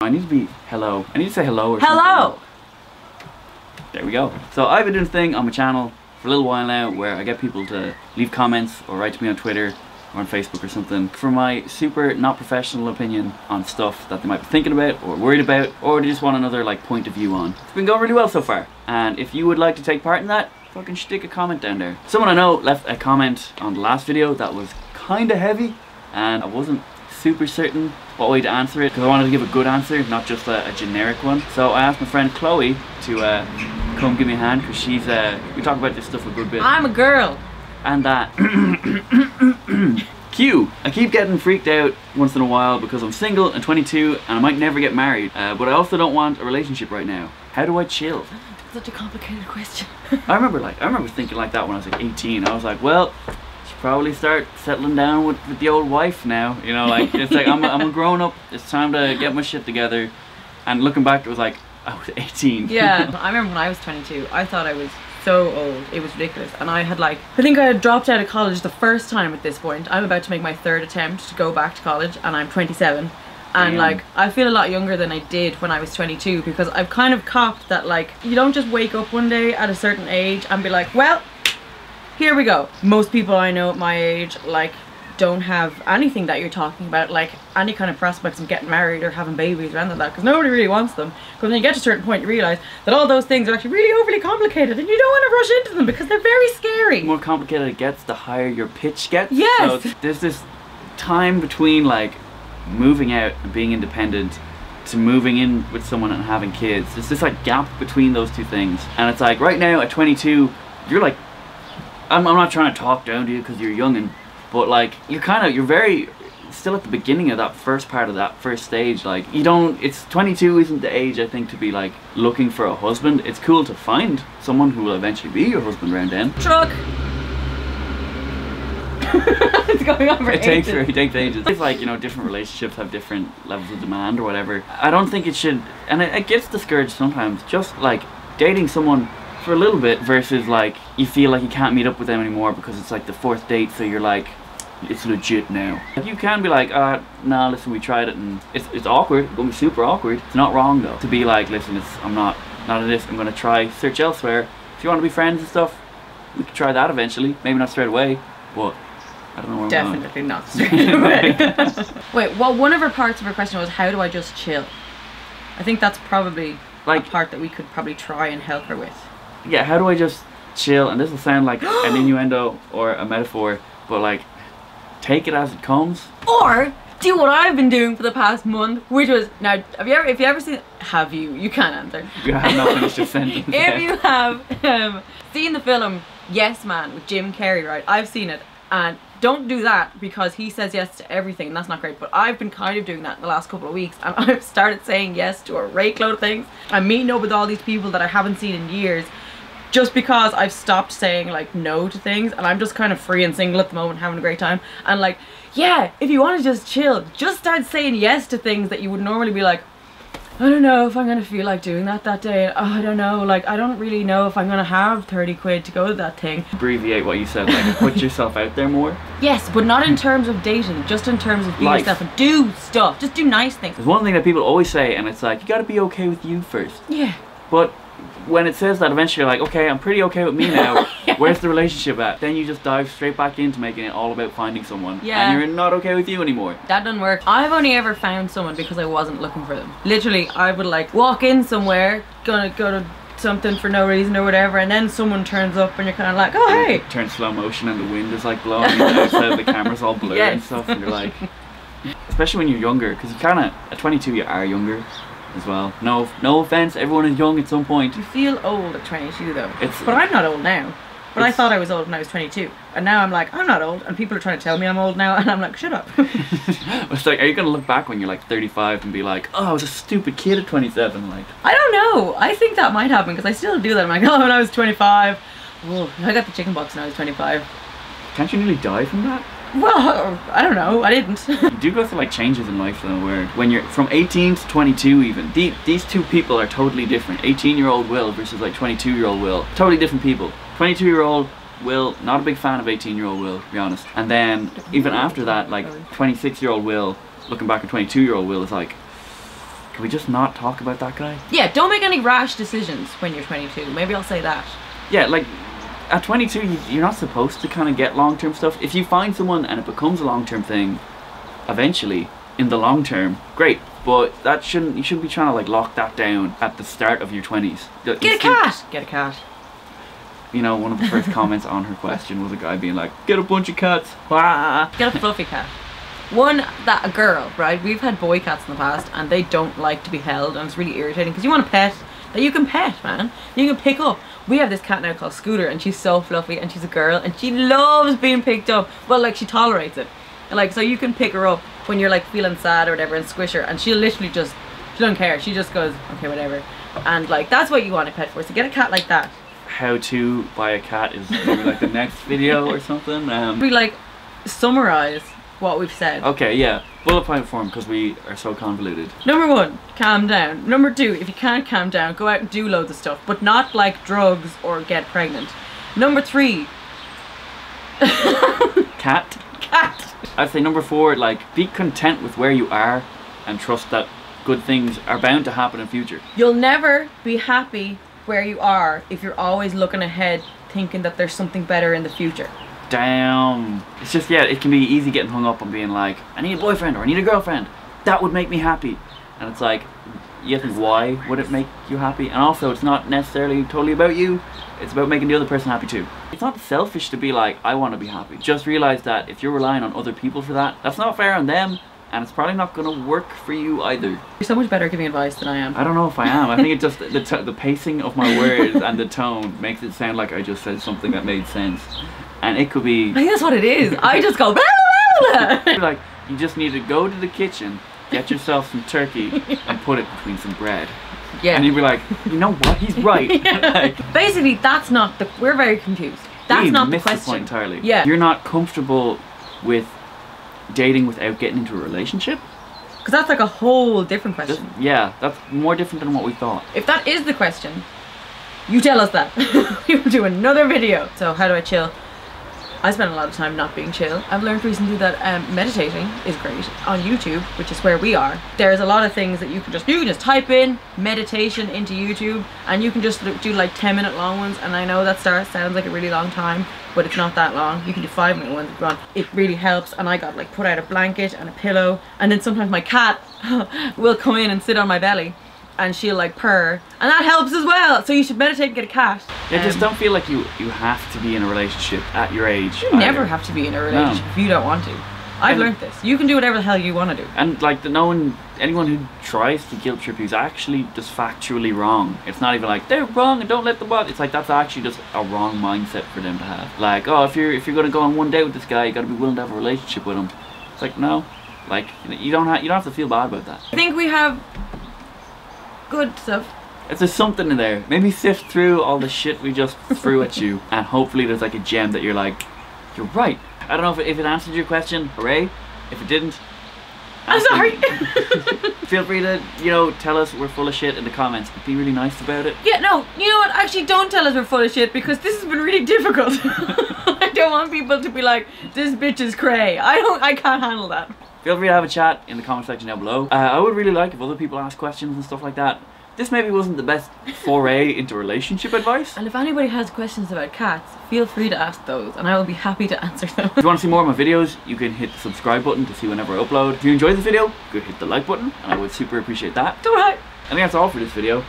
I need to be hello. I need to say hello or Hello! something. There we go. So I've been doing a thing on my channel for a little while now where I get people to leave comments or write to me on Twitter or on Facebook or something for my super not professional opinion on stuff that they might be thinking about or worried about, or they just want another like point of view on. It's been going really well so far, and if you would like to take part in that, fucking stick a comment down there. Someone I know left a comment on the last video that was kinda heavy, and I wasn't super certain what way to answer it because I wanted to give a good answer, not just a generic one. So I asked my friend Chloe to come give me a hand because she's we talk about this stuff a good bit. I'm a girl. And that Q. I keep getting freaked out once in a while because I'm single and 22 and I might never get married, but I also don't want a relationship right now. How do I chill? Such a complicated question. I remember thinking like that when I was like 18. I was like, well, should probably start settling down with the old wife now. You know, like it's like I'm a grown up. It's time to get my shit together. And looking back, it was like I was 18. Yeah, I remember when I was 22. I thought I was so old. It was ridiculous. And I think I had dropped out of college the first time at this point. I'm about to make my third attempt to go back to college, and I'm 27. And like, I feel a lot younger than I did when I was 22 because I've kind of copped that like, you don't just wake up one day at a certain age and be like, well, here we go. Most people I know at my age like don't have anything that you're talking about, like any kind of prospects of getting married or having babies or anything like that, because nobody really wants them. Because when you get to a certain point you realise that all those things are actually really overly complicated and you don't want to rush into them because they're very scary. The more complicated it gets, the higher your pitch gets. Yes! So there's this time between like moving out and being independent to moving in with someone and having kids. There's this like gap between those two things, and it's like right now at 22 you're like, I'm not trying to talk down to you because you're young, but like you're very still at the beginning of that first part of that first stage. Like you don't, it's 22 isn't the age I think to be like looking for a husband. It's cool to find someone who will eventually be your husband around then. Truck! It's going on for ages. It takes ages. It's like, you know, different relationships have different levels of demand or whatever. I don't think it should, and it gets discouraged sometimes, just like dating someone for a little bit versus like you feel like you can't meet up with them anymore because it's like the fourth date, so you're like, it's legit now. Like you can be like, nah, listen, we tried it and it's awkward, it's gonna be super awkward. It's not wrong though to be like, listen, I'm not in this, I'm gonna try search elsewhere. If you want to be friends and stuff, we could try that eventually, maybe not straight away, but I don't know where definitely not straight away. Wait, well, one of her parts of her question was, how do I just chill? I think that's probably like a part that we could probably try and help her with. Yeah, how do I just chill? And this will sound like an innuendo or a metaphor, but like, take it as it comes. Or do what I've been doing for the past month, which was, now, if you ever seen, you can't answer. You have not finished your sentence. If you have seen the film Yes Man with Jim Carrey, right? I've seen it, and don't do that because he says yes to everything and that's not great, but I've been kind of doing that in the last couple of weeks, and I've started saying yes to a rake load of things. I'm meeting up with all these people that I haven't seen in years just because I've stopped saying like no to things, and I'm just kind of free and single at the moment, having a great time. And like, yeah, if you want to just chill, just start saying yes to things that you would normally be like, I don't know if I'm gonna feel like doing that day. Oh, I don't know, like I don't really know if I'm gonna have 30 quid to go to that thing. Abbreviate what you said, like put yourself out there more. Yes, but not in terms of dating, just in terms of being yourself and do stuff, just do nice things. There's one thing that people always say, and it's like, you gotta be okay with you first. Yeah. But when it says that, eventually you're like, okay, I'm pretty okay with me now. Yeah. Where's the relationship at? Then you just dive straight back into making it all about finding someone. Yeah. And you're not okay with you anymore. That doesn't work. I've only ever found someone because I wasn't looking for them. Literally, I would like walk in somewhere, gonna go to something for no reason or whatever, and then someone turns up and you're kind of like, oh hey. Turn slow motion and the wind is like blowing and the outside of the camera's all blurred and stuff, and you're like, especially when you're younger, because you kind of, at 22 you are younger as well. No offense, everyone is young at some point. You feel old at 22 though. But I'm not old now. But I thought I was old when I was 22. And now I'm like, I'm not old. And people are trying to tell me I'm old now. And I'm like, shut up. It's like, are you going to look back when you're like 35 and be like, oh, I was a stupid kid at 27? Like, I don't know. I think that might happen because I still do that. I'm like, oh, when I was 25. Oh, I got the chicken pox when I was 25. Can't you nearly die from that? Well, I don't know. I didn't. You do go through like changes in life though, where when you're from 18 to 22 even, these two people are totally different. 18-year-old Will versus like 22-year-old Will. Totally different people. 22-year-old Will, not a big fan of 18-year-old Will, to be honest. And then even after that, like 26-year-old Will, looking back at 22-year-old Will, is like, can we just not talk about that guy? Yeah, don't make any rash decisions when you're 22. Maybe I'll say that. Yeah, like, at 22, you're not supposed to kind of get long-term stuff. If you find someone and it becomes a long-term thing, eventually, in the long term, great. But you shouldn't be trying to like lock that down at the start of your 20s. Get a cat! Get a cat. You know, one of the first comments on her question was a guy being like, get a bunch of cats. Ah. Get a fluffy cat. A girl, right? We've had boy cats in the past and they don't like to be held, and it's really irritating because you want a pet that you can pet, man. You can pick up. We have this cat now called Scooter, and she's so fluffy, and she's a girl and she loves being picked up. Well, like, she tolerates it. Like, so you can pick her up when you're like feeling sad or whatever and squish her, and she'll literally she don't care. She just goes, okay, whatever. And like, that's what you want a pet for. So get a cat like that. How to buy a cat is maybe like the next video or something. We like summarize what we've said. Okay, yeah. Bullet point form, because we are so convoluted. Number 1, calm down. Number 2, if you can't calm down, go out and do loads of stuff, but not like drugs or get pregnant. Number 3. Cat. I'd say number 4, like, be content with where you are and trust that good things are bound to happen in future. You'll never be happy where you are if you're always looking ahead thinking that there's something better in the future. Damn. It's just, yeah, it can be easy getting hung up on being like, I need a boyfriend or I need a girlfriend. That would make me happy. And it's like, you think, why would it make you happy? And also, it's not necessarily totally about you. It's about making the other person happy too. It's not selfish to be like, I want to be happy. Just realize that if you're relying on other people for that, that's not fair on them, and it's probably not going to work for you either. You're so much better at giving advice than I am. I don't know if I am. I think it just, the pacing of my words and the tone makes it sound like I just said something that made sense. And it could be... I think that's what it is. I just go... Like, you just need to go to the kitchen, get yourself some turkey, and put it between some bread. Yeah. And you'd be like, you know what? He's right. Yeah. Like, basically, that's not the... We're very confused. That's not the question. The point entirely. Yeah. You're not comfortable with dating without getting into a relationship? Because that's like a whole different question. Yeah, that's more different than what we thought. If that is the question, you tell us that. We will do another video. So how do I chill? I spend a lot of time not being chill. I've learned recently that meditating is great on YouTube, which is where we are. There's a lot of things that you can just type in meditation into YouTube, and you can just do like 10-minute long ones. And I know that sounds like a really long time, but it's not that long. You can do 5-minute ones if you want. It really helps. And I got like put out a blanket and a pillow, and then sometimes my cat will come in and sit on my belly, and she'll like purr, and that helps as well. So you should meditate and get a cat. Yeah, just don't feel like you have to be in a relationship at your age. You never have to be in a relationship if you don't want to. I've learned this. You can do whatever the hell you want to do. And like anyone who tries to guilt trip you is actually just factually wrong. It's not even like they're wrong and don't let them bother. It's like that's actually just a wrong mindset for them to have. Like, oh, if you're gonna go on one date with this guy, you gotta be willing to have a relationship with him. It's like, no, like you don't have to feel bad about that. I think we have good stuff. If there's something in there, maybe sift through all the shit we just threw at you, and hopefully there's like a gem that you're like, you're right. I don't know if it answered your question, hooray. If it didn't, I'm sorry. Feel free to, tell us we're full of shit in the comments. Be really nice about it. Yeah, no, you know what? Actually, don't tell us we're full of shit, because this has been really difficult. I don't want people to be like, this bitch is cray. I can't handle that. Feel free to have a chat in the comment section down below. I would really like if other people ask questions and stuff like that. This maybe wasn't the best foray into relationship advice. And if anybody has questions about cats, feel free to ask those, and I will be happy to answer them. If you want to see more of my videos, you can hit the subscribe button to see whenever I upload. If you enjoyed this video, go hit the like button, and I would super appreciate that. Alright. I think that's all for this video.